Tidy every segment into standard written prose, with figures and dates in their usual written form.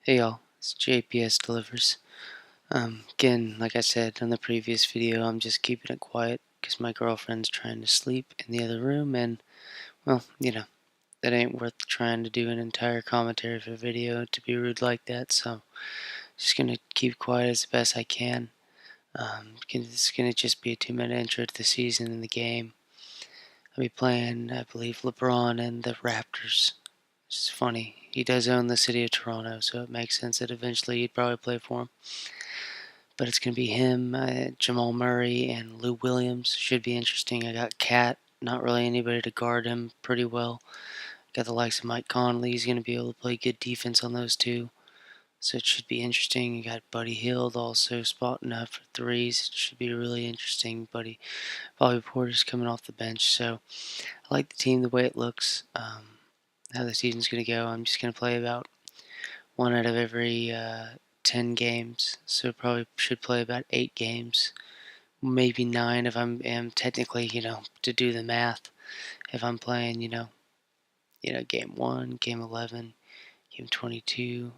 Hey y'all, it's JPS Delivers. Again, like I said on the previous video, I'm just keeping it quiet because my girlfriend's trying to sleep in the other room, and well, that ain't worth trying to do an entire commentary for a video to be rude like that. So, just gonna keep quiet as best I can. It's gonna just be a 2-minute intro to the season and the game. I'll be playing, I believe, Lebron and the Raptors. It's funny. He does own the city of Toronto, so it makes sense that eventually he'd probably play for him. But it's going to be him, Jamal Murray, and Lou Williams. Should be interesting. I got Cat, not really anybody to guard him pretty well. Got the likes of Mike Conley. He's going to be able to play good defense on those two. So it should be interesting. You got Buddy Hield also spotting up for threes. It should be really interesting. Bobby Porter's coming off the bench. So I like the team the way it looks. How the season's going to go. I'm just going to play about one out of every 10 games. So probably should play about 8 games. Maybe 9 if am technically, to do the math. If I'm playing, game 1, game 11, game 22,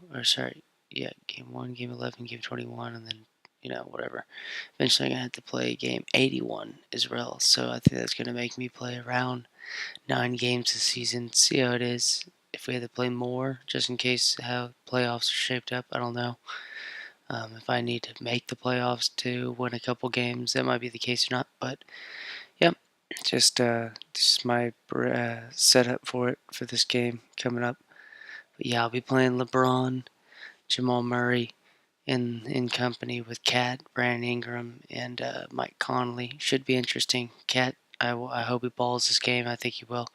game 1, game 11, game 21, and then, whatever. Eventually I'm going to have to play game 81 as well. So I think that's going to make me play around 9 games this season. See how it is. If we had to play more, just in case how playoffs are shaped up, I don't know. If I need to make the playoffs to win a couple games, that might be the case or not. But yep, just my setup for it for this game coming up. But yeah, I'll be playing LeBron, Jamal Murray, in company with Cat, Brandon Ingram, and Mike Conley. Should be interesting. Cat, I hope he balls this game. I think he will.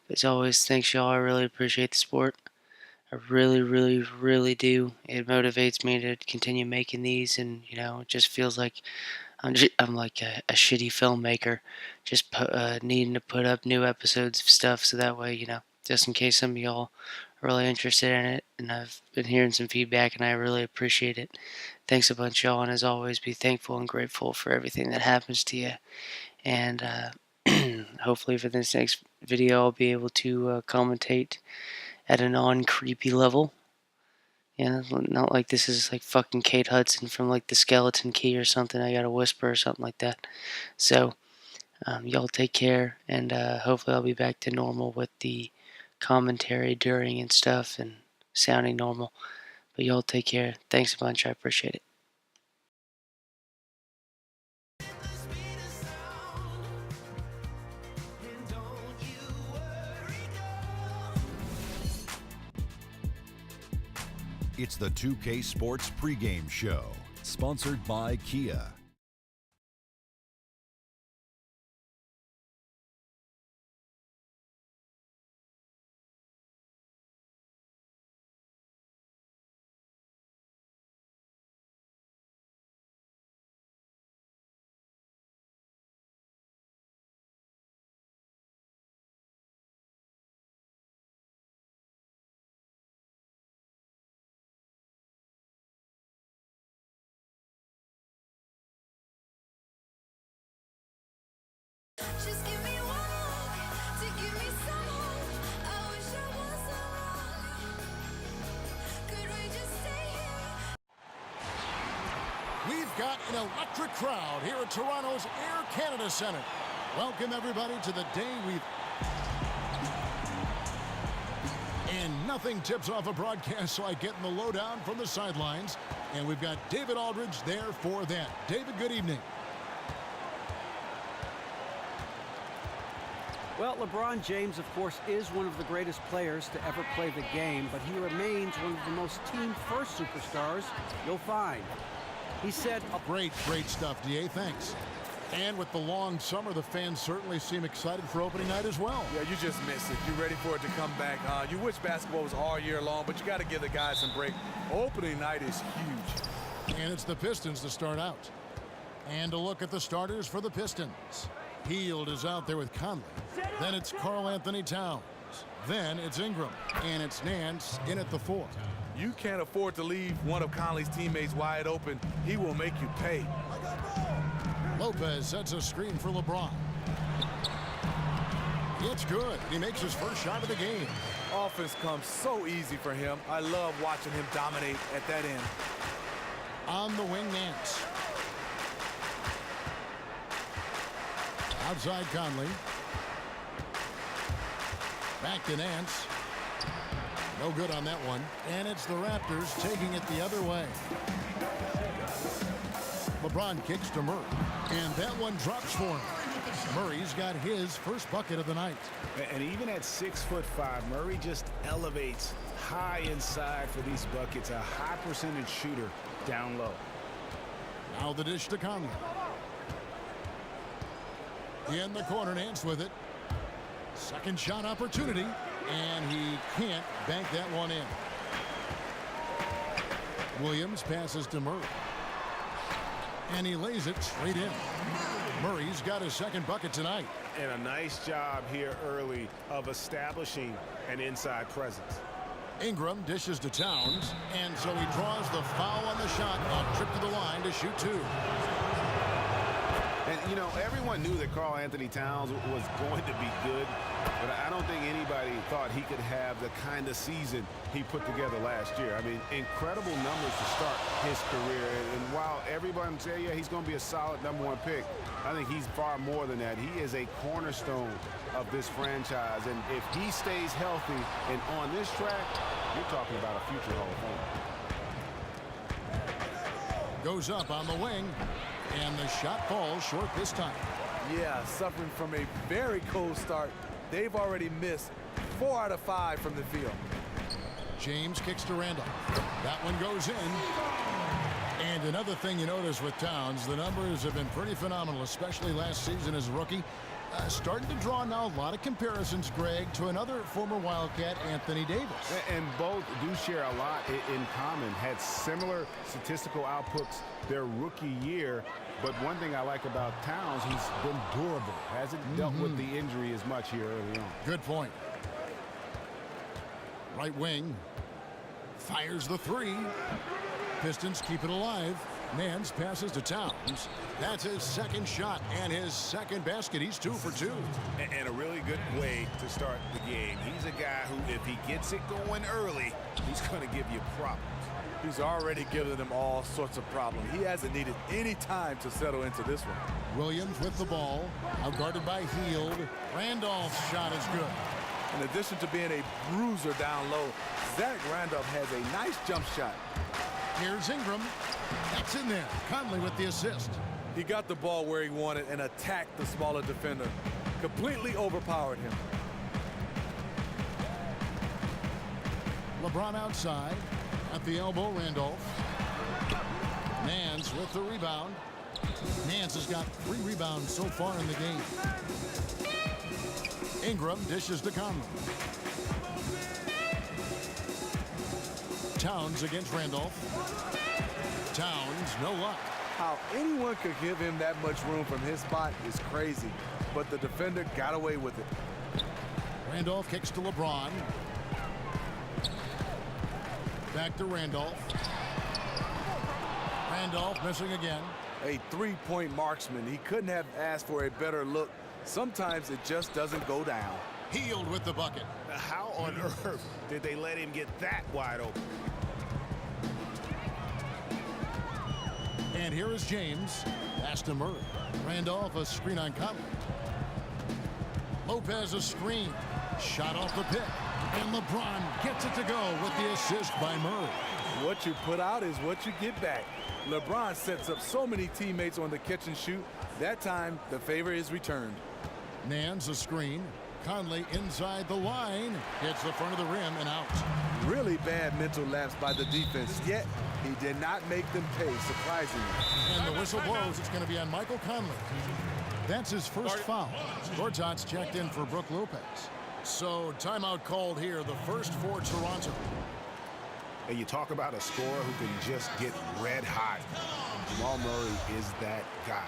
But as always, thanks y'all. I really appreciate the support. I really, really, really do. It motivates me to continue making these, and it just feels like I'm like a shitty filmmaker, just needing to put up new episodes of stuff, so that way, just in case some of y'all are really interested in it, and I've been hearing some feedback, and I really appreciate it. Thanks a bunch, y'all, and as always, be thankful and grateful for everything that happens to you, and hopefully for this next video, I'll be able to commentate at a non-creepy level. Yeah, not like this is like fucking Kate Hudson from like the Skeleton Key or something. I gotta whisper or something like that. So, y'all take care, and hopefully I'll be back to normal with the commentary during and stuff and sounding normal. But y'all take care. Thanks a bunch. I appreciate it. It's the 2K Sports pregame show, sponsored by Kia. Just give me one to give me some more. I wish I was alone. Could we just stay here? We've got an electric crowd here at Toronto's Air Canada Centre. Welcome everybody to the day And nothing tips off a broadcast like getting the lowdown from the sidelines. And we've got David Aldridge there for that. David, good evening. Well, LeBron James, of course, is one of the greatest players to ever play the game, but he remains one of the most team-first superstars you'll find. He said, Great stuff, DA. Thanks. And with the long summer, the fans certainly seem excited for opening night as well. Yeah, you just missed it. You're ready for it to come back. You wish basketball was all year long, but you got to give the guys some break. Opening night is huge. And it's the Pistons to start out. And a look at the starters for the Pistons. Hield is out there with Conley. Then it's Karl Anthony Towns. Then it's Ingram. And it's Nance in at the 4. You can't afford to leave one of Conley's teammates wide open. He will make you pay. Lopez sets a screen for LeBron. It's good. He makes his first shot of the game. Offense comes so easy for him. I love watching him dominate at that end. On the wing, Nance. Outside Conley. Back to Nance. No good on that one. And it's the Raptors taking it the other way. LeBron kicks to Murray. And that one drops for him. Murray's got his first bucket of the night. And even at 6'5", Murray just elevates high inside for these buckets. A high percentage shooter down low. Now the dish to Conley. In the corner, Nance with it. Second shot opportunity. And he can't bank that one in. Williams passes to Murray. And he lays it straight in. Murray's got his second bucket tonight. And a nice job here early of establishing an inside presence. Ingram dishes to Towns, and so he draws the foul on the shot on trip to the line to shoot two. And, you know, everyone knew that Karl Anthony Towns was going to be good, but I don't think anybody thought he could have the kind of season he put together last year. I mean, incredible numbers to start his career. And while everyone say, yeah, he's going to be a solid #1 pick, I think he's far more than that. He is a cornerstone of this franchise. And if he stays healthy and on this track, you're talking about a future Hall of Fame. Goes up on the wing, and the shot falls short this time. Yeah, suffering from a very cold start. They've already missed 4 out of 5 from the field. James kicks to Randolph. That one goes in. And another thing you notice with Towns, the numbers have been pretty phenomenal, especially last season as a rookie. Starting to draw now a lot of comparisons, Greg, to another former Wildcat, Anthony Davis. And both do share a lot in common. Had similar statistical outputs their rookie year. But one thing I like about Towns, he's been durable. Hasn't dealt with the injury as much here early on. Good point. Right wing. Fires the three. Pistons keep it alive. Nance passes to Towns. That's his second shot and his second basket. He's 2 for 2. And a really good way to start the game. He's a guy who, if he gets it going early, he's going to give you problems. He's already given them all sorts of problems. He hasn't needed any time to settle into this one. Williams with the ball. Outguarded by Hield. Randolph's shot is good. In addition to being a bruiser down low, Zach Randolph has a nice jump shot. Here's Ingram. That's in there. Conley with the assist. He got the ball where he wanted and attacked the smaller defender. Completely overpowered him. LeBron outside. At the elbow, Randolph. Nance with the rebound. Nance has got 3 rebounds so far in the game. Ingram dishes to Conley. Towns against Randolph. Towns, no luck. How anyone could give him that much room from his spot is crazy, but the defender got away with it. Randolph kicks to LeBron. Back to Randolph. Randolph missing again. A three-point marksman. He couldn't have asked for a better look. Sometimes it just doesn't go down. Hield with the bucket. How on earth did they let him get that wide open? And here is James. Pass to Murray. Randolph, a screen on Conley. Lopez, a screen. Shot off the pick. And LeBron gets it to go with the assist by Murray. What you put out is what you get back. LeBron sets up so many teammates on the catch and shoot. That time, the favor is returned. Nance, a screen. Conley inside the line. Hits the front of the rim and out. Really bad mental lapse by the defense, yet he did not make them pay, surprisingly. And the whistle blows. It's going to be on Michael Conley. That's his first foul. Gortat's checked in for Brook Lopez. So timeout called here, the first for Toronto. And you talk about a scorer who can just get red hot. Jamal Murray is that guy.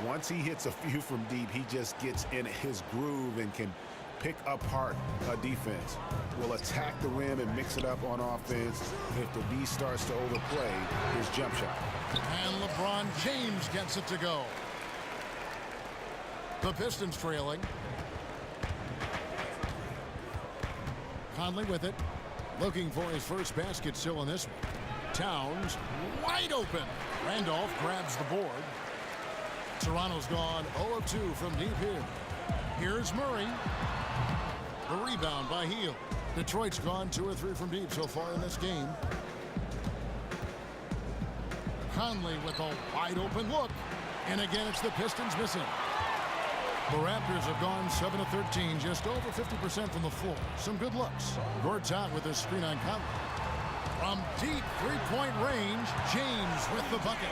Once he hits a few from deep, he just gets in his groove and can pick apart a defense. Will attack the rim and mix it up on offense. If the D starts to overplay, his jump shot. And LeBron James gets it to go. The Pistons trailing. Conley with it. Looking for his first basket still in this one. Towns wide open. Randolph grabs the board. Toronto's gone 0 of 2 from deep here. Here's Murray. The rebound by Hield. Detroit's gone 2 or 3 from deep so far in this game. Conley with a wide open look. And again, it's the Pistons missing. The Raptors have gone 7 of 13, just over 50% from the floor. Some good looks. Gortat with his screen on Conley. From deep three-point range, James with the bucket.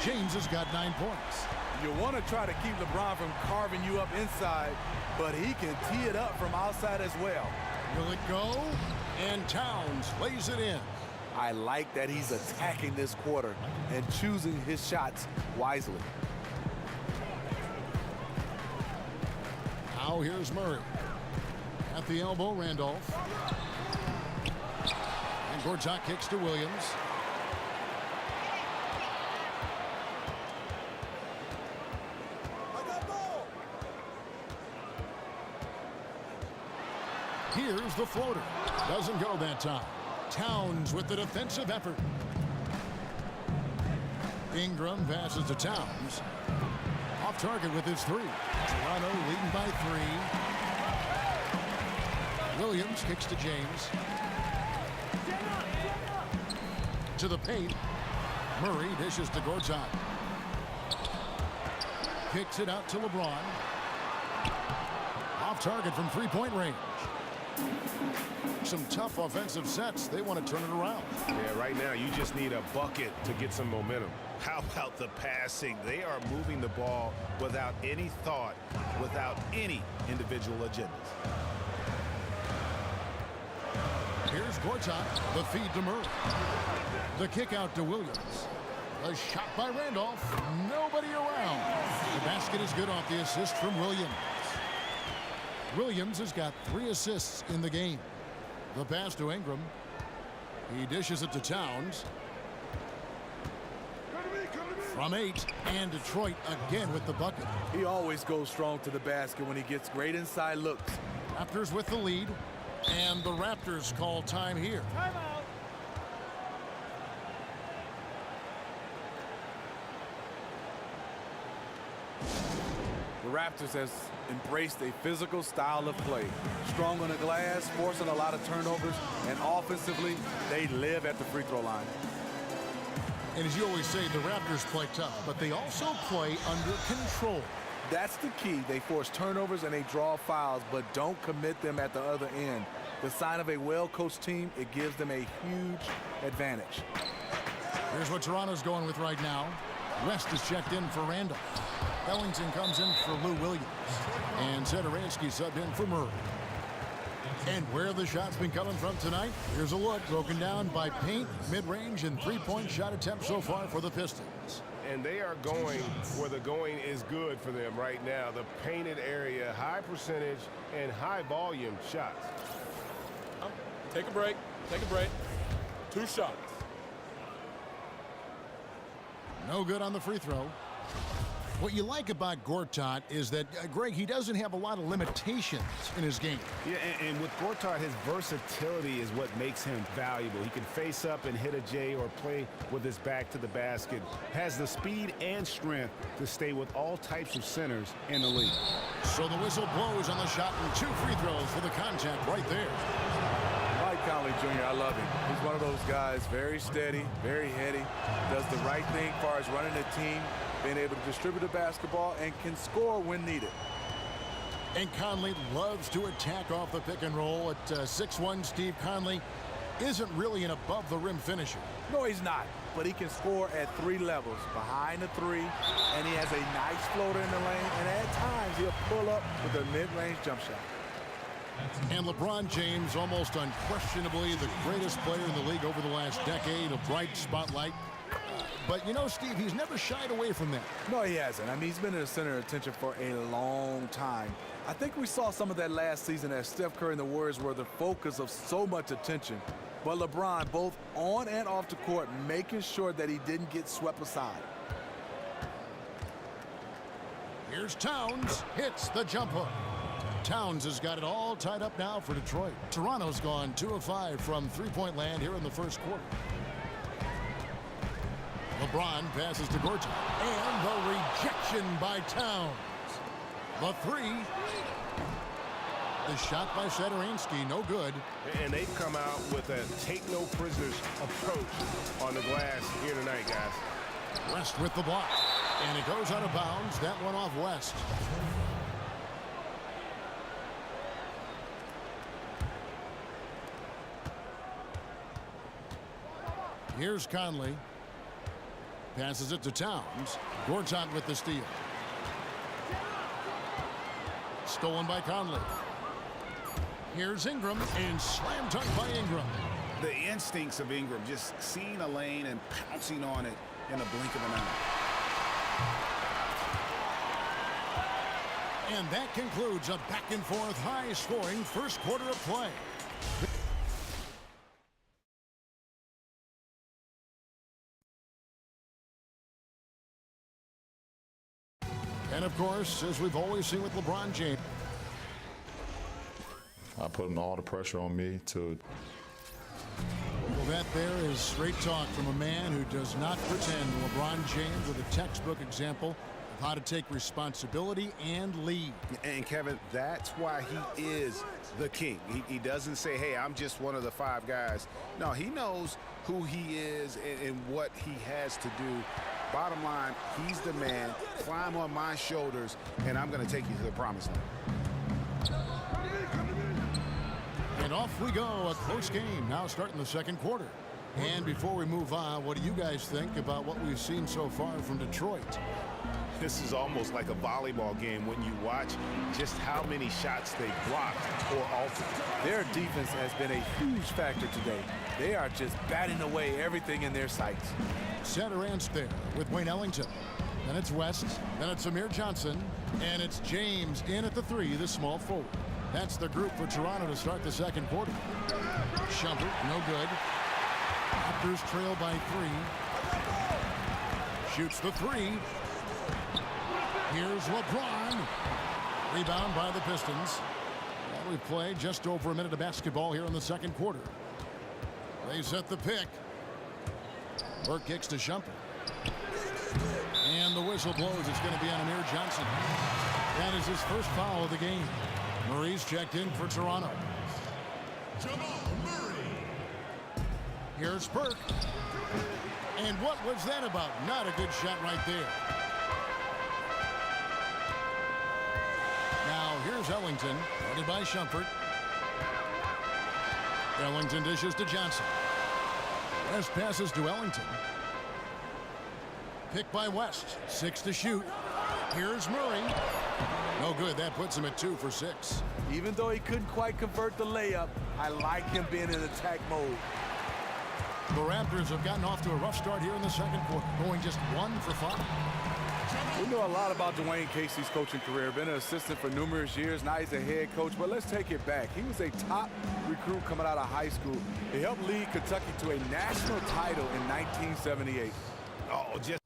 James has got 9 points. You want to try to keep LeBron from carving you up inside, but he can tee it up from outside as well. Will it go? And Towns lays it in. I like that he's attacking this quarter and choosing his shots wisely. Now here's Murray. At the elbow, Randolph. And Gortat kicks to Williams. Here's the floater. Doesn't go that time. Towns with the defensive effort. Ingram passes to Towns. Off target with his 3. Toronto leading by 3. Williams kicks to James. To the paint. Murray dishes to Gortat. Kicks it out to LeBron. Off target from three-point range. Some tough offensive sets. They want to turn it around. Yeah, right now you just need a bucket to get some momentum. How about the passing? They are moving the ball without any thought, without any individual agendas. Here's Gortat. The feed to Murray. The kick out to Williams. A shot by Randolph. Nobody around. The basket is good off the assist from Williams. Williams has got 3 assists in the game. The pass to Ingram. He dishes it to Towns. From 8, and Detroit again with the bucket. He always goes strong to the basket when he gets great inside looks. Raptors with the lead, and the Raptors call time here. Timeout. The Raptors has embraced a physical style of play. Strong on the glass, forcing a lot of turnovers, and offensively, they live at the free throw line. And as you always say, the Raptors play tough, but they also play under control. That's the key. They force turnovers and they draw fouls, but don't commit them at the other end. The sign of a well-coached team, it gives them a huge advantage. Here's what Toronto's going with right now. West is checked in for Randolph. Ellington comes in for Lou Williams. And Zedaransky subbed in for Murray. And where the shots been coming from tonight? Here's a look broken down by paint, mid-range, and three-point shot attempts so far for the Pistons. And they are going where the going is good for them right now. The painted area, high percentage, and high volume shots. Take a break. Take a break. 2 shots. No good on the free throw. What you like about Gortat is that, Greg, he doesn't have a lot of limitations in his game. Yeah, and with Gortat, his versatility is what makes him valuable. He can face up and hit a J or play with his back to the basket. Has the speed and strength to stay with all types of centers in the league. So the whistle blows on the shot and 2 free throws for the contact right there. Mike Conley Jr., I love him. He's one of those guys, very steady, very heady, does the right thing as far as running the team, being able to distribute the basketball, and can score when needed. And Conley loves to attack off the pick and roll. At 6'1", Steve Conley isn't really an above-the-rim finisher. No, he's not, but he can score at 3 levels, behind the 3, and he has a nice floater in the lane, and at times he'll pull up with a mid-range jump shot. And LeBron James, almost unquestionably the greatest player in the league over the last decade, a bright spotlight. But, you know, Steve, he's never shied away from that. No, he hasn't. I mean, he's been in the center of attention for a long time. I think we saw some of that last season as Steph Curry and the Warriors were the focus of so much attention. But LeBron, both on and off the court, making sure that he didn't get swept aside. Here's Towns, hits the jump hook. Towns has got it all tied up now for Detroit. Toronto's gone 2 of 5 from three-point land here in the first quarter. LeBron passes to Gortat. And the rejection by Towns. The three. The shot by Satoransky, no good. And they've come out with a take-no-prisoners approach on the glass here tonight, guys. West with the block. And it goes out of bounds. That one off West. Here's Conley. Passes it to Towns. Gortat with the steal. Stolen by Conley. Here's Ingram, and slam dunk by Ingram. The instincts of Ingram, just seeing a lane and pouncing on it in a blink of an eye. And that concludes a back-and-forth, high-scoring first quarter of play. And, of course, as we've always seen with LeBron James. I put all the pressure on me to. Well, that there is straight talk from a man who does not pretend. LeBron James with a textbook example of how to take responsibility and lead. And, Kevin, that's why he is the king. He doesn't say, hey, I'm just one of the 5 guys. No, he knows who he is and what he has to do. Bottom line, he's the man. Climb on my shoulders, and I'm going to take you to the promised land. And off we go. A close game now starting the second quarter. And before we move on, what do you guys think about what we've seen so far from Detroit? This is almost like a volleyball game when you watch just how many shots they blocked or altered. Their defense has been a huge factor today. They are just batting away everything in their sights. Satoransky there with Wayne Ellington. Then it's West. Then it's Amir Johnson. And it's James in at the 3, the small forward. That's the group for Toronto to start the second quarter. Shumpert, no good. Raptors trail by 3. Shoots the 3. Here's LeBron. Rebound by the Pistons. Well, we've played just over a minute of basketball here in the second quarter. They set the pick. Burke kicks to Shumpert. And the whistle blows. It's going to be on Amir Johnson. That is his first foul of the game. Murray's checked in for Toronto. Here's Burke. And what was that about? Not a good shot right there. Now here's Ellington. Guarded by Shumpert. Ellington dishes to Johnson. West passes to Ellington. Picked by West. 6 to shoot. Here's Murray. No good. That puts him at 2 for 6. Even though he couldn't quite convert the layup, I like him being in attack mode. The Raptors have gotten off to a rough start here in the second quarter, going just 1 for 5. We know a lot about Dwayne Casey's coaching career. Been an assistant for numerous years. Now he's a head coach. But let's take it back. He was a top recruit coming out of high school. He helped lead Kentucky to a national title in 1978. Oh, just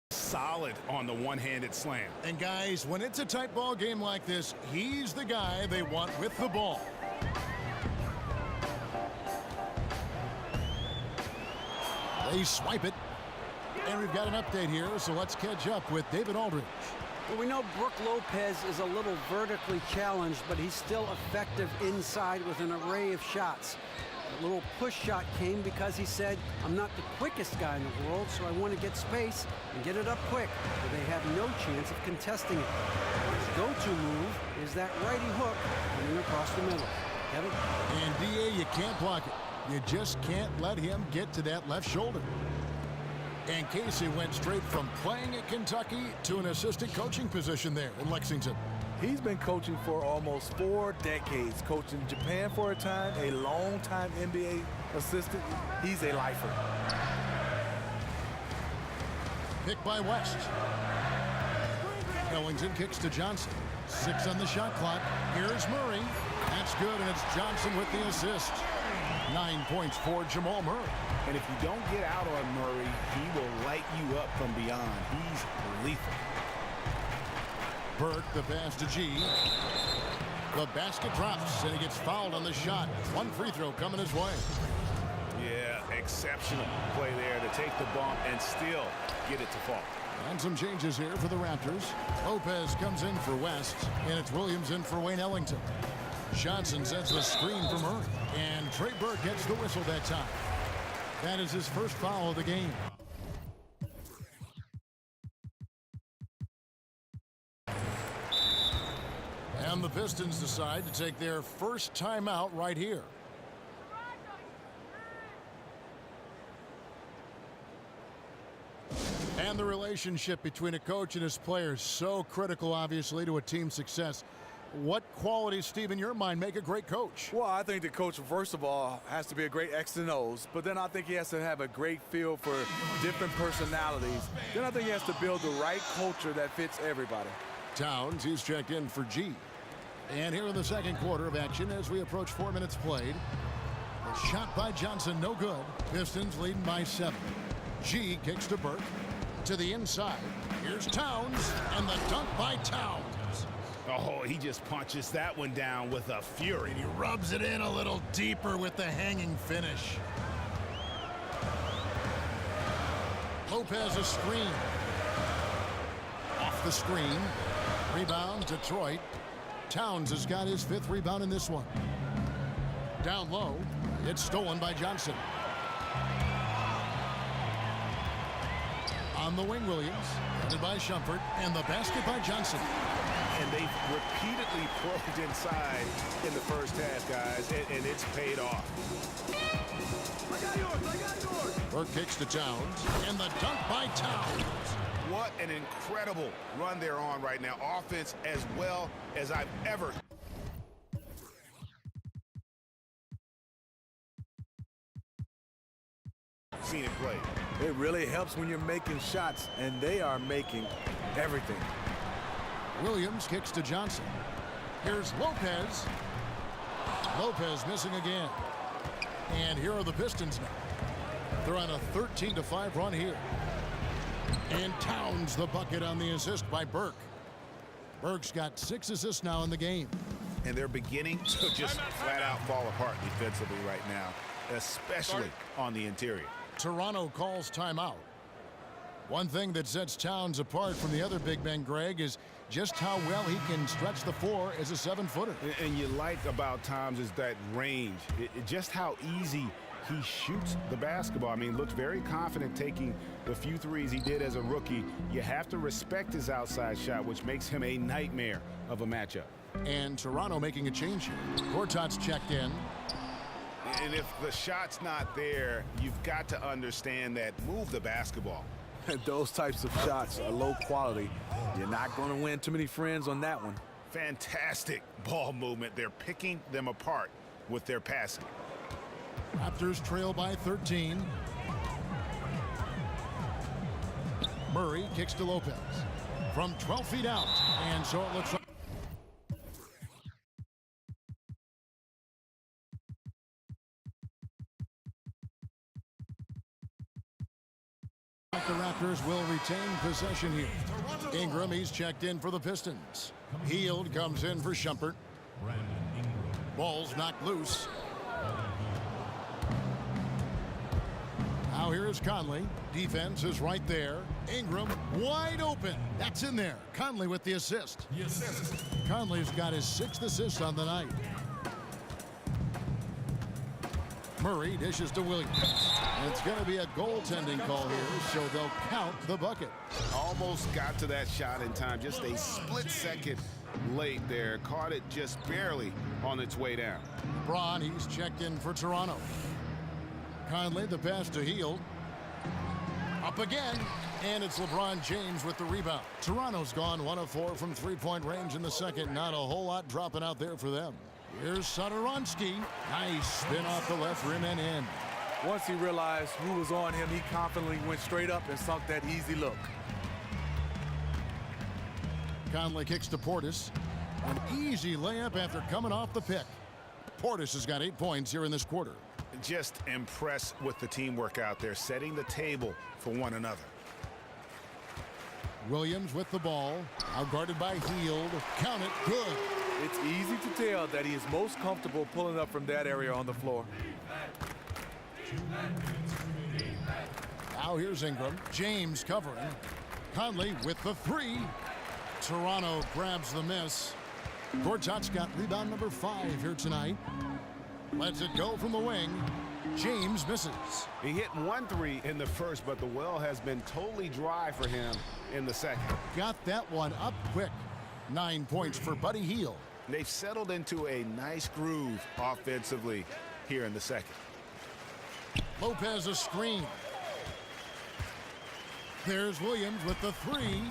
solid on the one-handed slam. And guys, when it's a tight ball game like this, he's the guy they want with the ball. They swipe it. And we've got an update here, so let's catch up with David Aldridge. Well, we know Brook Lopez is a little vertically challenged, but he's still effective inside with an array of shots. A little push shot came because he said, I'm not the quickest guy in the world, so I want to get space and get it up quick, but they have no chance of contesting it. His go-to move is that righty hook coming across the middle. Kevin? And D.A., you can't block it. You just can't let him get to that left shoulder. And Casey went straight from playing at Kentucky to an assistant coaching position there in Lexington. He's been coaching for almost 4 decades. Coaching Japan for a time, a long-time NBA assistant. He's a lifer. Picked by West. Ellington kicks to Johnson. 6 on the shot clock. Here's Murray. That's good, and it's Johnson with the assist. 9 points for Jamal Murray. And if you don't get out on Murray, he will light you up from beyond. He's lethal. Burke, the pass to G. The basket drops, and he gets fouled on the shot. One free throw coming his way. Yeah, exceptional play there to take the bump and still get it to fall. And some changes here for the Raptors. Lopez comes in for West, and it's Williams in for Wayne Ellington. Johnson sets the screen for Murray, and Trey Burke gets the whistle that time. That is his first foul of the game. And the Pistons decide to take their first timeout right here. And the relationship between a coach and his players, so critical, obviously, to a team's success. What qualities, Steve, in your mind, make a great coach? Well, I think the coach, first of all, has to be a great X and O's, but then I think he has to have a great feel for different personalities. Then I think he has to build the right culture that fits everybody. Towns, he's checked in for G. And here in the second quarter of action as we approach 4 minutes played. A shot by Johnson, no good. Pistons leading by 7. G kicks to Burke. To the inside. Here's Towns, and the dunk by Towns. Oh, he just punches that one down with a fury. And he rubs it in a little deeper with the hanging finish. Lopez a screen. Off the screen. Rebound, Detroit. Towns has got his 5th rebound in this one. Down low. It's stolen by Johnson. On the wing, Williams. Headed by Shumpert. And the basket by Johnson. And they've repeatedly probed inside in the first half, guys, and it's paid off. I got yours. Burke kicks to Towns. And the dunk by Towns. What an incredible run they're on right now. Offense as well as I've ever seen it play. It really helps when you're making shots, and they are making everything. Williams kicks to Johnson. Here's Lopez. Lopez missing again. And here are the Pistons now. They're on a 13-5 run here. And Towns the bucket on the assist by Burke. Burke's got 6 assists now in the game. And they're beginning to just flat out fall apart defensively right now, especially on the interior. Toronto calls timeout. One thing that sets Towns apart from the other big men, Greg, is just how well he can stretch the floor as a 7-footer. And you like about Towns is that range, just how easy he shoots the basketball. I mean, looks very confident taking the few threes he did as a rookie. You have to respect his outside shot, which makes him a nightmare of a matchup. And Toronto making a change here. Gortat's checked in. And if the shot's not there, you've got to understand that move the basketball. And those types of shots are low quality. You're not going to win too many friends on that one. Fantastic ball movement. They're picking them apart with their passing. Raptors trail by 13. Murray kicks to Lopez from 12 feet out. And so it looks like the Raptors will retain possession here. Ingram, he's checked in for the Pistons. Hield comes in for Shumpert. Ball's knocked loose. Now here is Conley. Defense is right there. Ingram wide open. That's in there. Conley with the assist. Conley's got his 6th assist on the night. Murray dishes to Williams. And it's going to be a goaltending call here, so they'll count the bucket. Almost got to that shot in time. Just a split second late there. Caught it just barely on its way down. Lebron, he's checked in for Toronto. Conley, the pass to Hield. Up again. And it's LeBron James with the rebound. Toronto's gone 1 of 4 from three-point range in the second. Not a whole lot dropping out there for them. Here's Satoransky. Nice spin off the left rim and in. Once he realized who was on him, he confidently went straight up and sunk that easy look. Conley kicks to Portis. An easy layup after coming off the pick. Portis has got 8 points here in this quarter. Just impressed with the teamwork out there, setting the table for one another. Williams with the ball. Now guarded by Hield. Count it. Good. It's easy to tell that he is most comfortable pulling up from that area on the floor. Now here's Ingram. James covering. Conley with the three. Toronto grabs the miss. Gortat's got rebound number 5 here tonight. Lets it go from the wing. James misses. He hit 1 3 in the first, but the well has been totally dry for him in the second. Got that one up quick. 9 points for Buddy Hield. They've settled into a nice groove offensively here in the second. Lopez a screen. There's Williams with the three.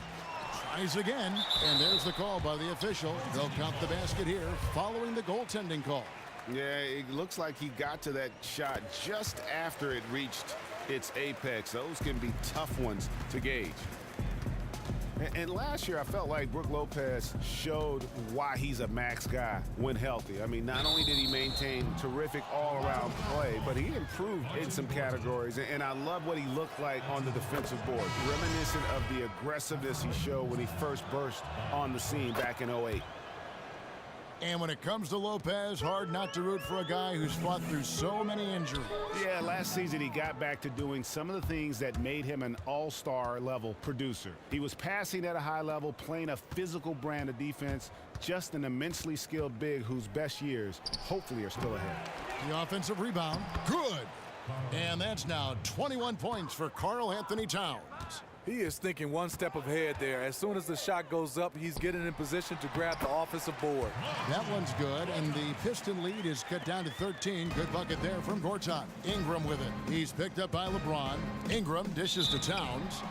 Tries again. And there's the call by the official. They'll count the basket here following the goaltending call. Yeah, it looks like he got to that shot just after it reached its apex. Those can be tough ones to gauge. And last year, I felt like Brook Lopez showed why he's a max guy when healthy. I mean, not only did he maintain terrific all-around play, but he improved in some categories. And I love what he looked like on the defensive board, reminiscent of the aggressiveness he showed when he first burst on the scene back in 08. And when it comes to Lopez, hard not to root for a guy who's fought through so many injuries. Yeah, last season he got back to doing some of the things that made him an all-star level producer. He was passing at a high level, playing a physical brand of defense, just an immensely skilled big whose best years hopefully are still ahead. The offensive rebound, good. And that's now 21 points for Karl Anthony Towns. He is thinking one step ahead there. As soon as the shot goes up, he's getting in position to grab the offensive board. That one's good, and the Piston lead is cut down to 13. Good bucket there from Gortat. Ingram with it. He's picked up by LeBron. Ingram dishes to Towns.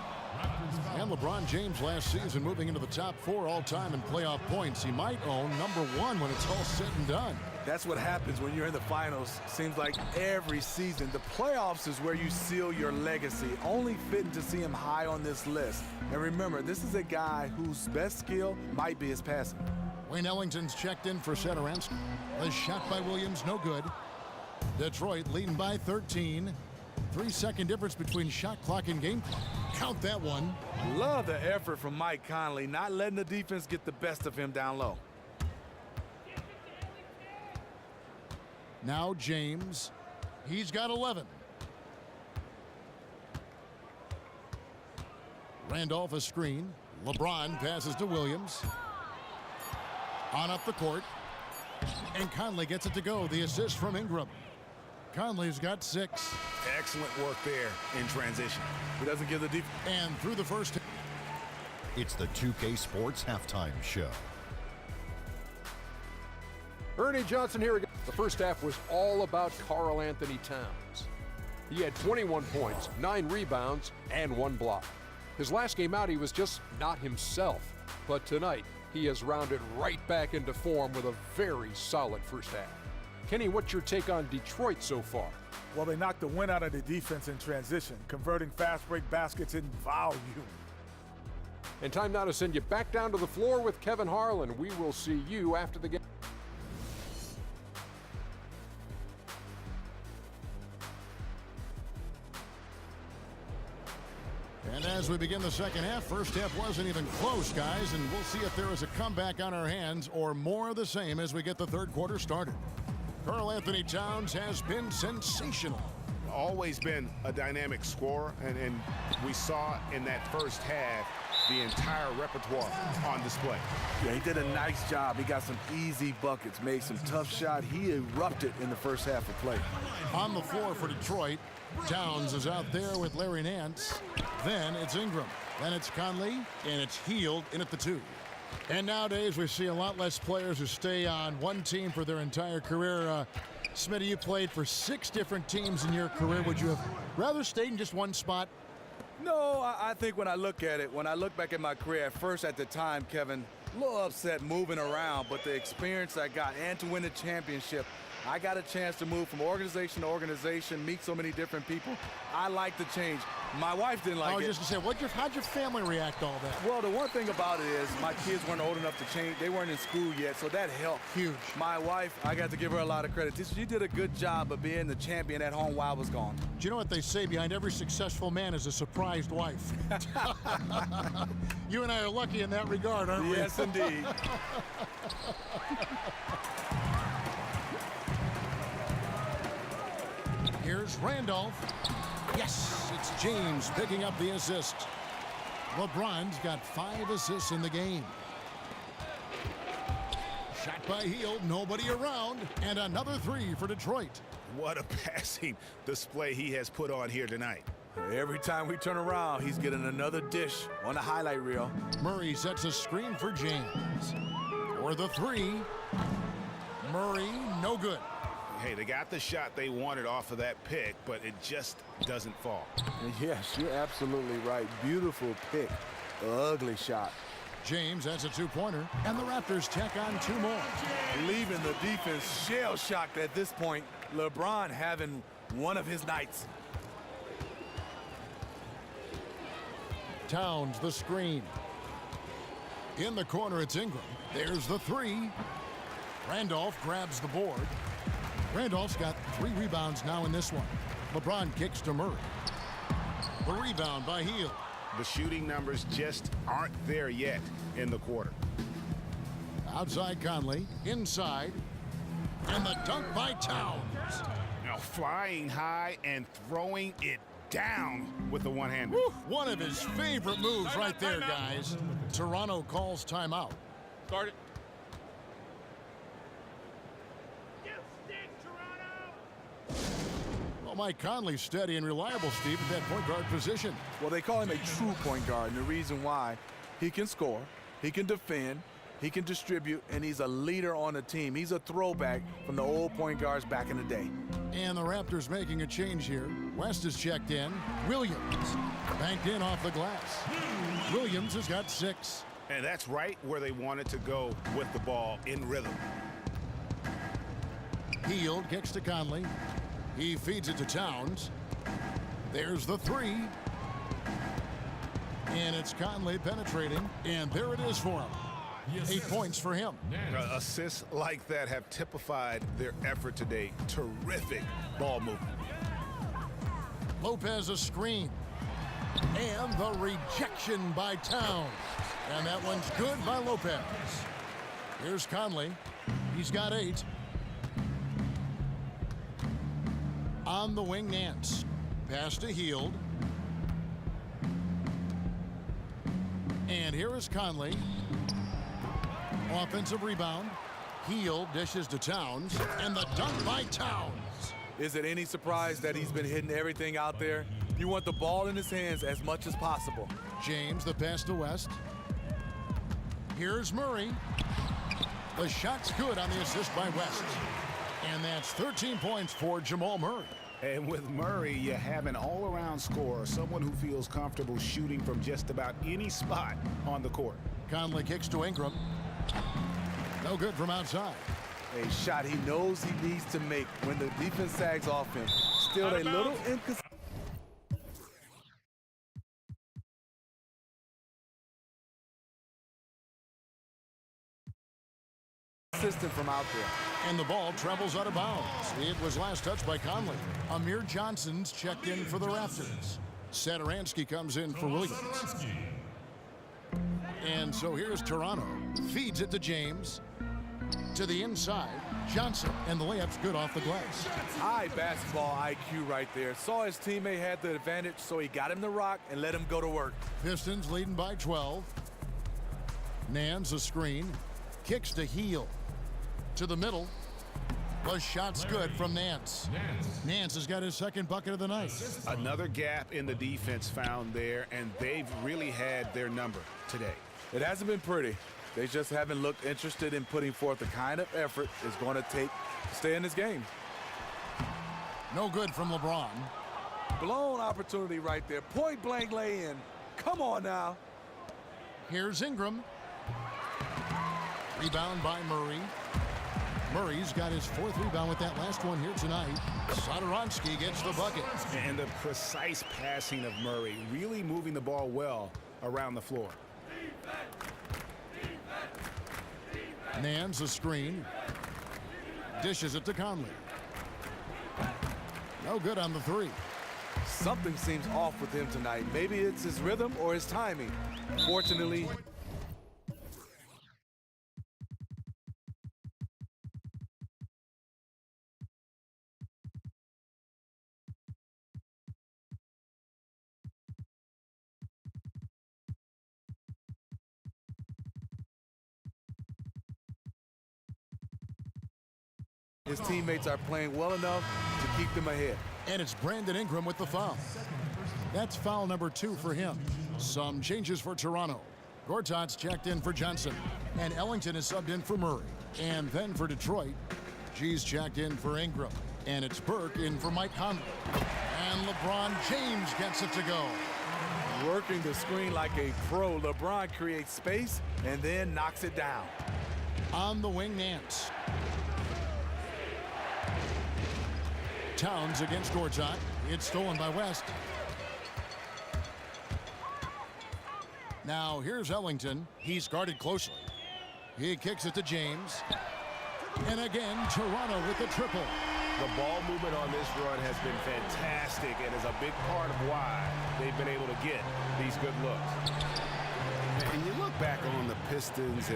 And LeBron James last season moving into the top 4 all-time in playoff points. He might own number 1 when it's all said and done. That's what happens when you're in the finals. Seems like every season. The playoffs is where you seal your legacy. Only fitting to see him high on this list. And remember, this is a guy whose best skill might be his passing. Wayne Ellington's checked in for Satoransky. The shot by Williams, no good. Detroit leading by 13. 3-second difference between shot clock and game clock. Count that one. Love the effort from Mike Conley, not letting the defense get the best of him down low. Now James. He's got 11. Randolph a screen. LeBron passes to Williams. On up the court. And Conley gets it to go. The assist from Ingram. Conley's got 6. Excellent work there in transition. He doesn't give the defense. And through the first. It's the 2K Sports Halftime Show. Ernie Johnson here again. The first half was all about Karl Anthony Towns. He had 21 points, 9 rebounds, and 1 block. His last game out, he was just not himself. But tonight, he has rounded right back into form with a very solid first half. Kenny, what's your take on Detroit so far? Well, they knocked the wind out of the defense in transition, converting fast break baskets in volume. And time now to send you back down to the floor with Kevin Harlan. We will see you after the game. And as we begin the second half, first half wasn't even close, guys, and we'll see if there is a comeback on our hands or more of the same as we get the third quarter started. Karl Anthony Towns has been sensational. Always been a dynamic scorer, and we saw in that first half the entire repertoire on display. Yeah, he did a nice job. He got some easy buckets, made some tough shots. He erupted in the first half of play. On the floor for Detroit, Towns is out there with Larry Nance. Then it's Ingram. Then it's Conley, and it's Hield in at the 2. And nowadays we see a lot less players who stay on one team for their entire career. Smitty, you played for 6 different teams in your career. Would you have rather stayed in just one spot? No, I think when I look at it, when I look back at my career, at first at the time, Kevin, a little upset moving around, but the experience I got and to win the championship, I got a chance to move from organization to organization, meet so many different people. I like the change. My wife didn't like it. I was just going to say, how'd your family react to all that? Well, the one thing about it is my kids weren't old enough to change. They weren't in school yet, so that helped. Huge. My wife, I got to give her a lot of credit. She did a good job of being the champion at home while I was gone. Do you know what they say? Behind every successful man is a surprised wife. You and I are lucky in that regard, aren't we? Yes, indeed. Here's Randolph. Yes, it's James picking up the assist. LeBron's got 5 assists in the game. Shot by Hield, nobody around, and another 3 for Detroit. What a passing display he has put on here tonight. Every time we turn around, he's getting another dish on the highlight reel. Murray sets a screen for James. For the 3. Murray, no good. Hey, they got the shot they wanted off of that pick, but it just doesn't fall. Yes, you're absolutely right. Beautiful pick. Ugly shot. James has a 2-pointer, and the Raptors tack on 2 more. Leaving the defense shell-shocked at this point. LeBron having one of his nights. Towns the screen. In the corner, it's Ingram. There's the 3. Randolph grabs the board. Randolph's got 3 rebounds now in this one. LeBron kicks to Murray. The rebound by Hield. The shooting numbers just aren't there yet in the quarter. Outside Conley. Inside. And the dunk by Towns. Now flying high and throwing it down with the one-hander. One of his favorite moves right there, guys. Toronto calls timeout. Start it. Well, Mike Conley's steady and reliable, Steve, at that point guard position. Well, they call him a true point guard, and the reason why, he can score, he can defend, he can distribute, and he's a leader on the team. He's a throwback from the old point guards back in the day. And the Raptors making a change here. West is checked in. Williams banked in off the glass. Williams has got 6. And that's right where they wanted to go with the ball, in rhythm. Hield kicks to Conley. He feeds it to Towns. There's the 3. And it's Conley penetrating. And there it is for him. 8 points for him. Assists like that have typified their effort today. Terrific ball movement. Lopez a screen. And the rejection by Towns. And that one's good by Lopez. Here's Conley. He's got 8. On the wing, Nance. Pass to Hield. And here is Conley. Offensive rebound. Hield dishes to Towns. And the dunk by Towns. Is it any surprise that he's been hitting everything out there? You want the ball in his hands as much as possible. James, the pass to West. Here's Murray. The shot's good on the assist by West. And that's 13 points for Jamal Murray. And with Murray, you have an all-around scorer, someone who feels comfortable shooting from just about any spot on the court. Conley kicks to Ingram. No good from outside. A shot he knows he needs to make when the defense sags off him. Still a little inconsistent. From out there. And the ball travels out of bounds. It was last touched by Conley. Amir Johnson's checked in for the Raptors. Satoransky comes in for Williams. And so here's Toronto. Feeds it to James. To the inside. Johnson. And the layup's good off the glass. High basketball IQ right there. Saw his teammate had the advantage, so he got him the rock and let him go to work. Pistons leading by 12. Nance a screen. Kicks to Hield. To the middle. The shot's good from Nance. Nance has got his second bucket of the night. Another gap in the defense found there, and they've really had their number today. It hasn't been pretty. They just haven't looked interested in putting forth the kind of effort it's going to take to stay in this game. No good from LeBron. Blown opportunity right there. Point blank lay in. Come on now. Here's Ingram. Rebound by Murray. Murray's got his 4th rebound with that last one here tonight. Satoransky gets the bucket. And the precise passing of Murray, really moving the ball well around the floor. Nance a screen. Dishes it to Conley. No good on the 3. Something seems off with him tonight. Maybe it's his rhythm or his timing. Fortunately, his teammates are playing well enough to keep them ahead. And it's Brandon Ingram with the foul. That's foul number 2 for him. Some changes for Toronto. Gortat's checked in for Johnson. And Ellington is subbed in for Murray. And then for Detroit, G's checked in for Ingram. And it's Burke in for Mike Conley. And LeBron James gets it to go. Working the screen like a pro, LeBron creates space and then knocks it down. On the wing, Nance. Towns against Gortat. It's stolen by West. Now here's Ellington. He's guarded closely. He kicks it to James. And again, Toronto with the triple. The ball movement on this run has been fantastic and is a big part of why they've been able to get these good looks. And you look back on the Pistons,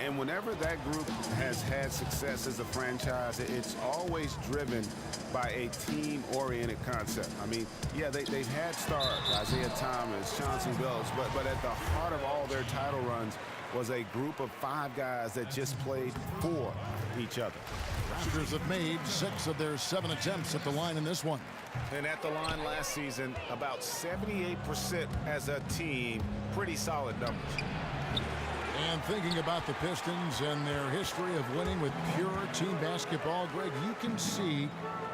and whenever that group has had success as a franchise, it's always driven by a team-oriented concept. I mean, yeah, they've had stars, Isaiah Thomas, Chauncey Billups, but at the heart of all their title runs was a group of 5 guys that just played for each other. Raptors have made 6 of their 7 attempts at the line in this one. And at the line last season, about 78% as a team. Pretty solid numbers. And thinking about the Pistons and their history of winning with pure team basketball, Greg, you can see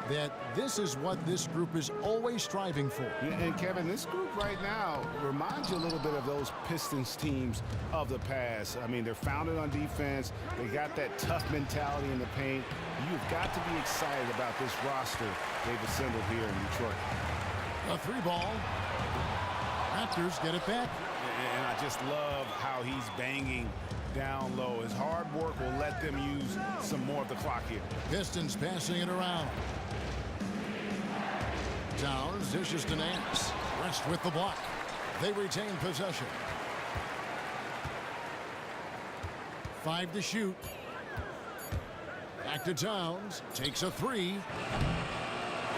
that this is what this group is always striving for. And Kevin, this group right now reminds you a little bit of those Pistons teams of the past. I mean, they're founded on defense. They got that tough mentality in the paint. You've got to be excited about this roster they've assembled here in Detroit. A 3-ball. Raptors get it back. And I just love how he's banging down low. His hard work will let them use some more of the clock here. Pistons passing it around. Towns dishes to Nance. West with the block. They retain possession. 5 to shoot. Back to Towns. Takes a 3.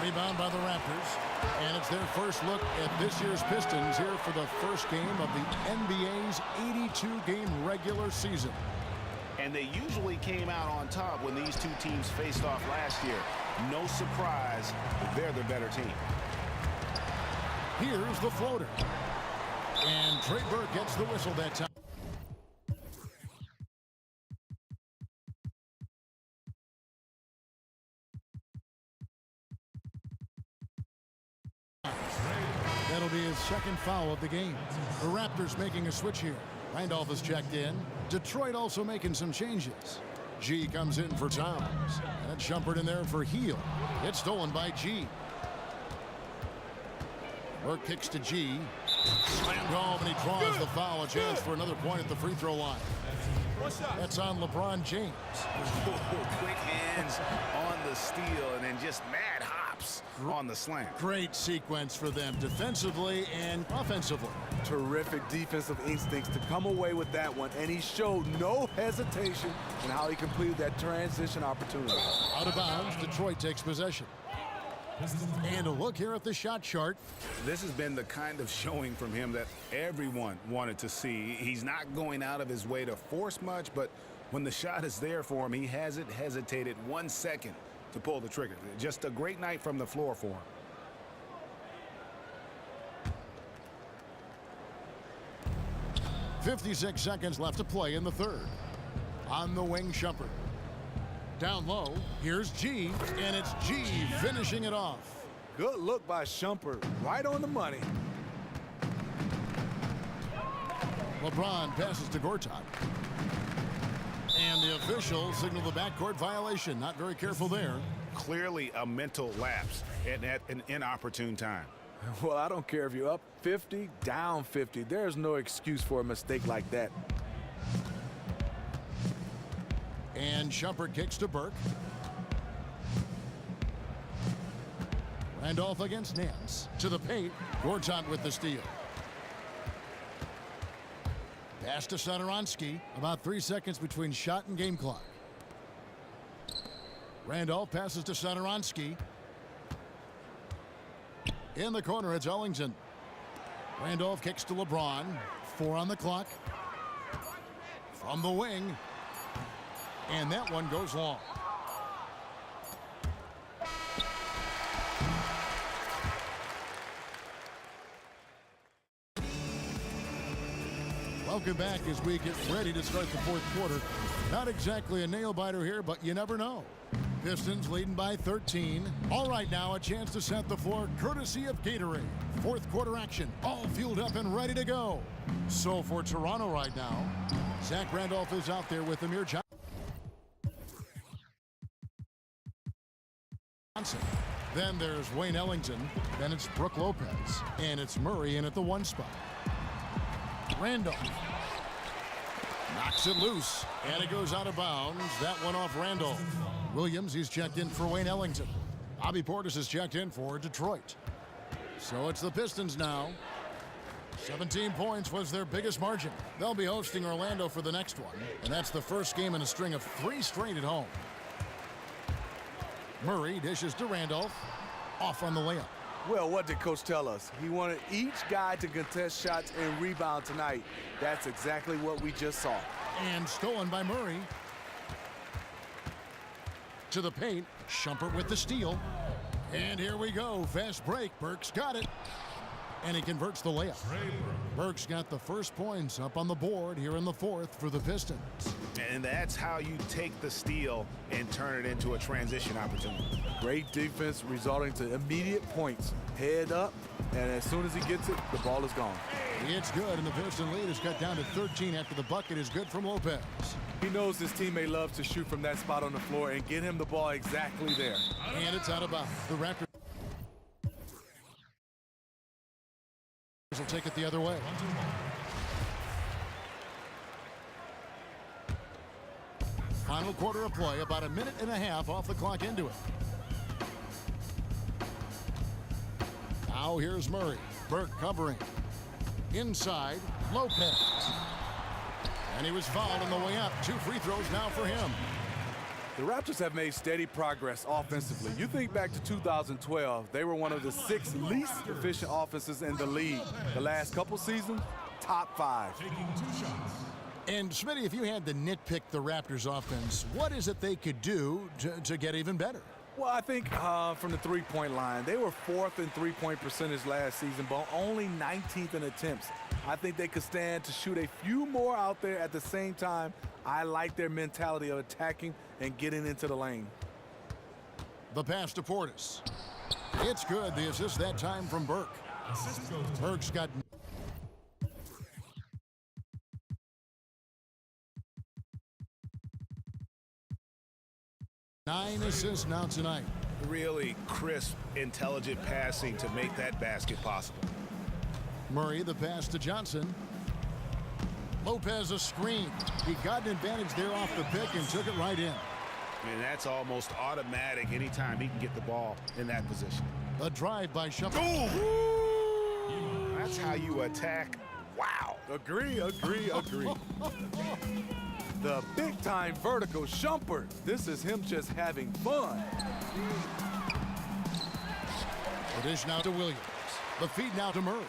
Rebound by the Raptors. And it's their first look at this year's Pistons here for the first game of the NBA's 82-game regular season. And they usually came out on top when these two teams faced off last year. No surprise, they're the better team. Here's the floater. And Trey Burke gets the whistle that time. That'll be his second foul of the game. The Raptors making a switch here. Randolph is checked in. Detroit also making some changes. G comes in for Towns. And it's Shumpert in there for Heel. It's stolen by G. Burke kicks to G. Slammed home, and he draws the foul. A chance for another point at the free throw line. That's on LeBron James. Quick hands on the steal and then just mad hops on the slam. Great sequence for them defensively and offensively. Terrific defensive instincts to come away with that one, and he showed no hesitation in how he completed that transition opportunity. Out of bounds, Detroit takes possession. And a look here at the shot chart. This has been the kind of showing from him that everyone wanted to see. He's not going out of his way to force much, but when the shot is there for him, he hasn't hesitated 1 second to pull the trigger. Just a great night from the floor for him. .56 seconds left to play in the third. On the wing, Shumpert. Down low, here's G, and it's G finishing it off. Good look by Shumpert, right on the money. LeBron passes to Gortat. And the official signaled the backcourt violation. Not very careful there. Clearly a mental lapse at an inopportune time. Well, I don't care if you're up 50, down 50. There's no excuse for a mistake like that. And Shumpert kicks to Burke. Randolph against Nance. To the paint. Gortat with the steal. Pass to Satoransky. About 3 seconds between shot and game clock. Randolph passes to Satoransky. In the corner, it's Ellington. Randolph kicks to LeBron. 4 on the clock. From the wing. And that one goes long. Welcome back as we get ready to start the fourth quarter. Not exactly a nail-biter here, but you never know. Pistons leading by 13. All right, now a chance to set the floor courtesy of Gatorade. Fourth quarter action, all fueled up and ready to go. So for Toronto right now, Zach Randolph is out there with Amir Johnson. Then there's Wayne Ellington. Then it's Brook Lopez. And it's Murray in at the 1 spot. Randolph knocks it loose, and it goes out of bounds. That one off Randolph. Williams, he's checked in for Wayne Ellington. Bobby Portis is checked in for Detroit. So it's the Pistons now. 17 points was their biggest margin. They'll be hosting Orlando for the next one, and that's the first game in a string of 3 straight at home. Murray dishes to Randolph. Off on the layup. Well, what did Coach tell us? He wanted each guy to contest shots and rebound tonight. That's exactly what we just saw. And stolen by Murray. To the paint. Shumpert with the steal. And here we go. Fast break. Burks got it. And he converts the layup. Burks got the first points up on the board here in the fourth for the Pistons. And that's how you take the steal and turn it into a transition opportunity. Great defense resulting to immediate points. Head up, and as soon as he gets it, the ball is gone. It's good, and the Piston lead is cut down to 13 after the bucket is good from Lopez. He knows his teammate loves to shoot from that spot on the floor and get him the ball exactly there. And it's out of bounds. The Raptors will take it the other way. Final quarter of play, about 1.5 minutes off the clock into it. Now here's Murray. Burke covering. Inside, Lopez. And he was fouled on the way up. 2 free throws now for him. The Raptors have made steady progress offensively. You think back to 2012, they were one of the 6 least efficient offenses in the league. The last couple seasons, top 5. And Smitty, if you had to nitpick the Raptors offense, what is it they could do to get even better? Well, I think from the three-point line, they were 4th in three-point percentage last season, but only 19th in attempts. I think they could stand to shoot a few more out there at the same time. I like their mentality of attacking and getting into the lane. The pass to Portis. It's good. The assist that time from Burke. Burke's got 9 assists now tonight. Really crisp, intelligent passing to make that basket possible. Murray, the pass to Johnson. Lopez a screen. He got an advantage there off the pick and took it right in. And that's almost automatic anytime he can get the ball in that position. A drive by Shumpert. Ooh! That's how you attack. Wow. Agree. The big-time vertical Shumpert. This is him just having fun. The dish now to Williams. The feed now to Murray.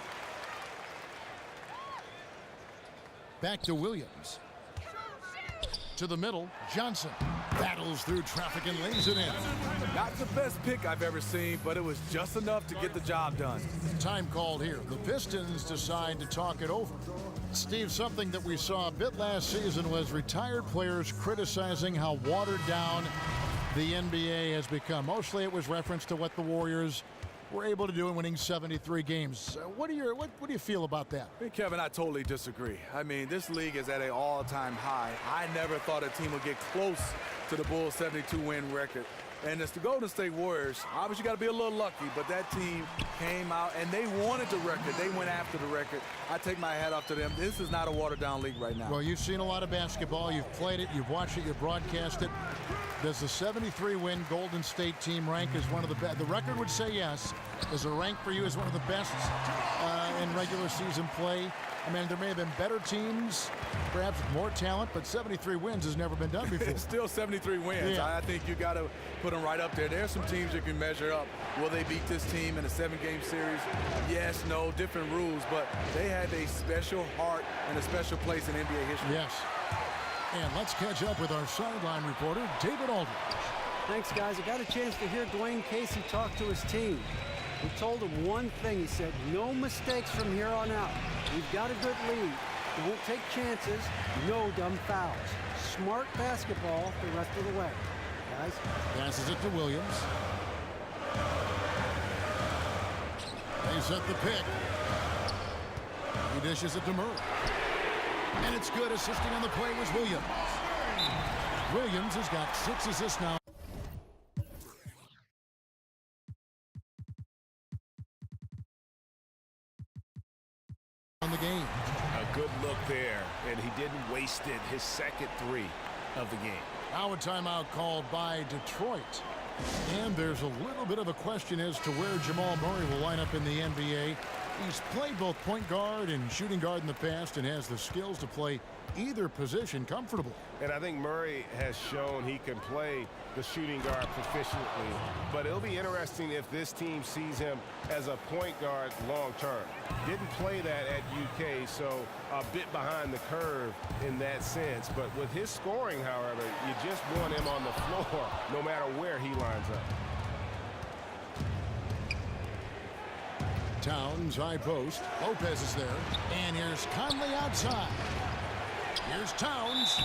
Back to Williams. To the middle, Johnson battles through traffic and lays it in. Not the best pick I've ever seen, but it was just enough to get the job done. Time called here. The Pistons decide to talk it over. Steve, something that we saw a bit last season was retired players criticizing how watered down the NBA has become. Mostly it was reference to what the Warriors were able to do in winning 73 games. What do you feel about that? Hey, Kevin, I totally disagree. I mean, this league is at an all-time high. I never thought a team would get close to the Bulls' 72-win record. And it's the Golden State Warriors. Obviously, you got to be a little lucky, but that team came out and they wanted the record. They went after the record. I take my hat off to them. This is not a watered-down league right now. Well, you've seen a lot of basketball. You've played it. You've watched it. You've broadcast it. Does the 73-win Golden State team rank as one of the best? The record would say yes. Does it rank for you as one of the best in regular season play? I mean, there may have been better teams, perhaps with more talent, but 73 wins has never been done before. It's still 73 wins. Yeah. I think you got to put them right up there. There's some teams you can measure up. Will they beat this team in a 7-game series? Yes, no, different rules, but they had a special heart and a special place in NBA history. Yes. And let's catch up with our sideline reporter, David Aldridge. Thanks, guys. I got a chance to hear Dwayne Casey talk to his team. He told them one thing. He said, no mistakes from here on out. We've got a good lead. Don't take chances. No dumb fouls. Smart basketball the rest of the way. Guys. Passes it to Williams. They set the pick. He dishes it to Murray. And it's good. Assisting on the play was Williams. Williams has got 6 assists now. On the game. A good look there, and he didn't waste it. His second 3 of the game. Now a timeout called by Detroit. And there's a little bit of a question as to where Jamal Murray will line up in the NBA. He's played both point guard and shooting guard in the past and has the skills to play either position comfortably. And I think Murray has shown he can play the shooting guard proficiently. But it'll be interesting if this team sees him as a point guard long term. Didn't play that at UK, so a bit behind the curve in that sense. But with his scoring, however, you just want him on the floor no matter where he lines up. Towns, high post. Lopez is there. And here's Conley outside. Here's Towns.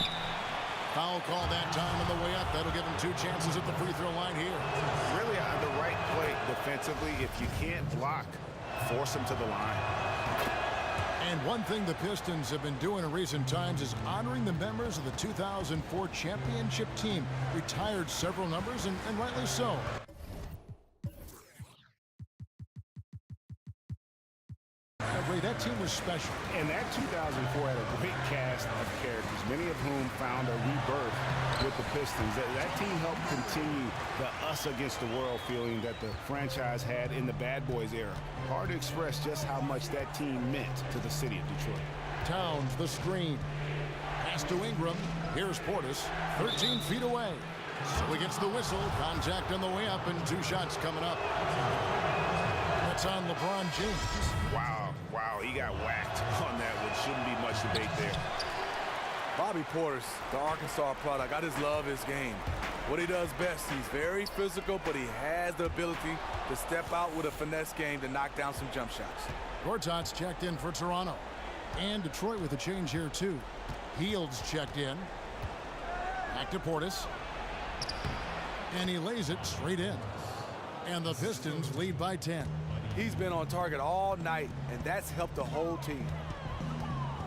Foul call that time on the way up. That'll give him 2 chances at the free throw line here. Really the right play defensively. If you can't block, force him to the line. And one thing the Pistons have been doing in recent times is honoring the members of the 2004 championship team. Retired several numbers, and rightly so. Ray, that team was special. And that 2004 had a great cast of characters, many of whom found a rebirth with the Pistons. That team helped continue the us against the world feeling that the franchise had in the Bad Boys era. Hard to express just how much that team meant to the city of Detroit. Towns, the screen. Pass to Ingram. Here's Portis, 13 feet away. So he gets the whistle. Contact on the way up, and 2 shots coming up. That's on LeBron James. Wow, he got whacked on that one. Shouldn't be much debate there. Bobby Portis, the Arkansas product. I just love his game. What he does best, he's very physical, but he has the ability to step out with a finesse game to knock down some jump shots. Gortat's checked in for Toronto. And Detroit with a change here, too. Heald's checked in. Back to Portis. And he lays it straight in. And the Pistons lead by 10. He's been on target all night, and that's helped the whole team.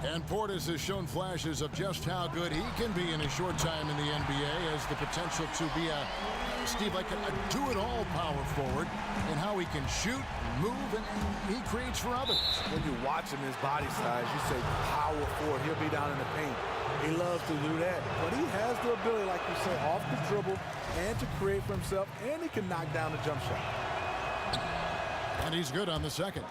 And Portis has shown flashes of just how good he can be in a short time in the NBA, as the potential to be a do-it-all power forward, and how he can shoot, move, and he creates for others. When you watch him, his body size, you say power forward. He'll be down in the paint. He loves to do that, but he has the ability, like you say, off the dribble and to create for himself, and he can knock down the jump shot. And he's good on the second.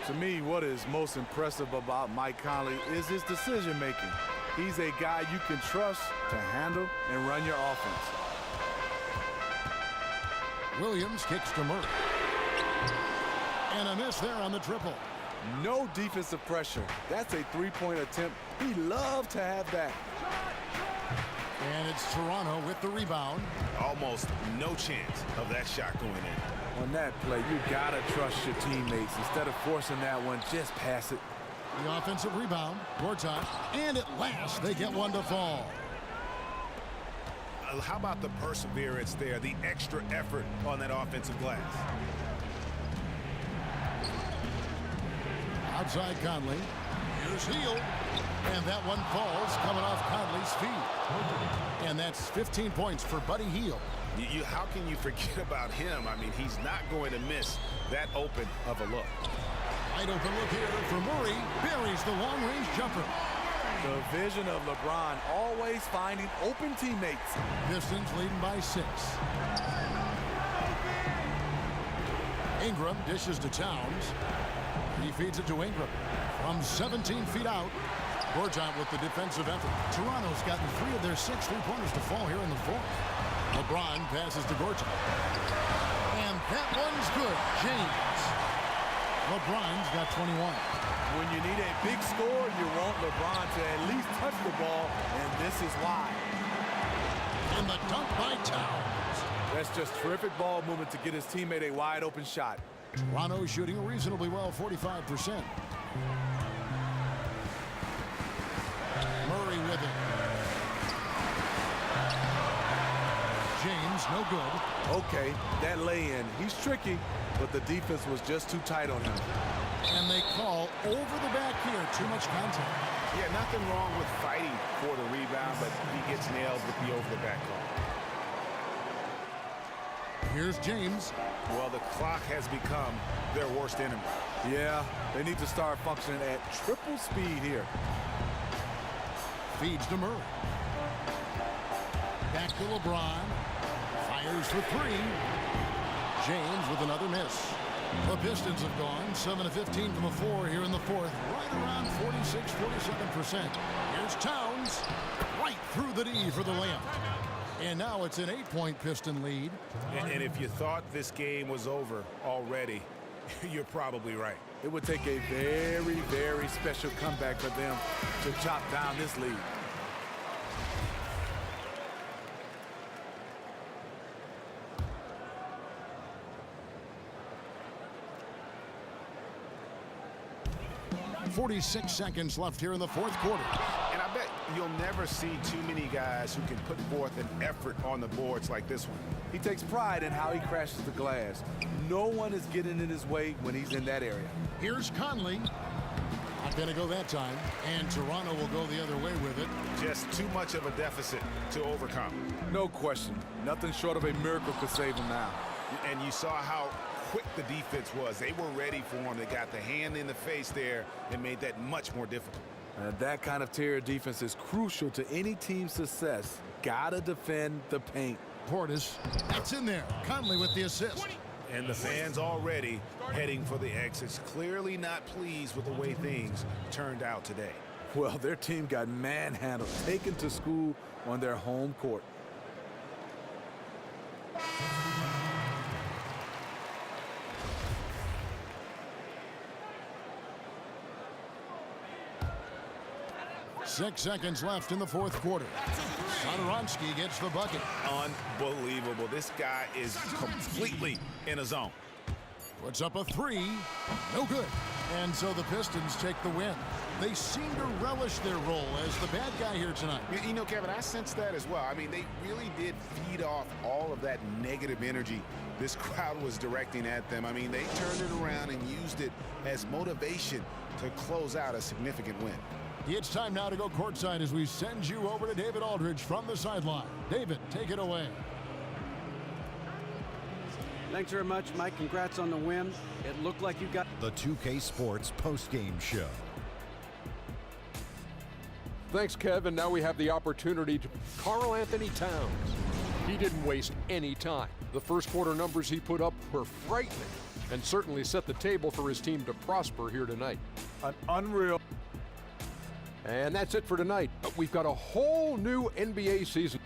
To me, what is most impressive about Mike Conley is his decision-making. He's a guy you can trust to handle and run your offense. Williams kicks to Murray. And a miss there on the triple. No defensive pressure. That's a 3-point attempt. He loved to have that. And it's Toronto with the rebound. Almost no chance of that shot going in. On that play, you gotta trust your teammates. Instead of forcing that one, just pass it. The offensive rebound, Gortat, and at last they get one to fall. How about the perseverance there, the extra effort on that offensive glass? Outside Conley. Here's Hield. And that one falls coming off Conley's feet. And that's 15 points for Buddy Hield. How can you forget about him? I mean, he's not going to miss that open of a look. Wide open look here for Murray. Buries the long-range jumper. The vision of LeBron, always finding open teammates. Pistons leading by 6. Ingram dishes to Towns. He feeds it to Ingram. From 17 feet out. Gortat with the defensive effort. Toronto's gotten 3 of their 6 three-pointers to fall here in the 4th. LeBron passes to Gortat. And that one's good. James. LeBron's got 21. When you need a big score, you want LeBron to at least touch the ball, and this is why. And the dunk by Towns. That's just terrific ball movement to get his teammate a wide open shot. Toronto shooting reasonably well, 45%. Murray with it. James, no good. Okay, that lay-in. He's tricky, but the defense was just too tight on him. And they call over the back here. Too much contact. Yeah, nothing wrong with fighting for the rebound, but he gets nailed with the over-the-back call. Here's James. Well, the clock has become their worst enemy. Yeah, they need to start functioning at triple speed here. Feeds to Murray. Back to LeBron. Fires for 3. James with another miss. The Pistons have gone 7 of 15 from the floor here in the 4th. Right around 46-47%. Here's Towns. Right through the D for the layup. And now it's an 8-point Piston lead. And if you thought this game was over already, you're probably right. It would take a very, very special comeback for them to chop down this lead. .46 seconds left here in the 4th quarter. And I bet you'll never see too many guys who can put forth an effort on the boards like this one. He takes pride in how he crashes the glass. No one is getting in his way when he's in that area. Here's Conley. Not going to go that time. And Toronto will go the other way with it. Just too much of a deficit to overcome. No question. Nothing short of a miracle could save him now. And you saw how quick the defense was. They were ready for him. They got the hand in the face there and made that much more difficult. That kind of terror defense is crucial to any team's success. Gotta defend the paint. Portis, that's in there. Conley with the assist. And the fans already heading for the exits, clearly not pleased with the way things turned out today. Well, their team got manhandled, taken to school on their home court. Six seconds left in the 4th quarter. Satoransky gets the bucket. Unbelievable. This guy is completely in a zone. Puts up a 3. No good. And so the Pistons take the win. They seem to relish their role as the bad guy here tonight. You know, Kevin, I sense that as well. I mean, they really did feed off all of that negative energy this crowd was directing at them. I mean, they turned it around and used it as motivation to close out a significant win. It's time now to go courtside as we send you over to David Aldridge from the sideline. David, take it away. Thanks very much, Mike. Congrats on the win. It looked like you got The 2K Sports postgame show. Thanks, Kevin. Now we have the opportunity to Karl Anthony Towns. He didn't waste any time. The first quarter numbers he put up were frightening and certainly set the table for his team to prosper here tonight. An unreal. And that's it for tonight. We've got a whole new NBA season.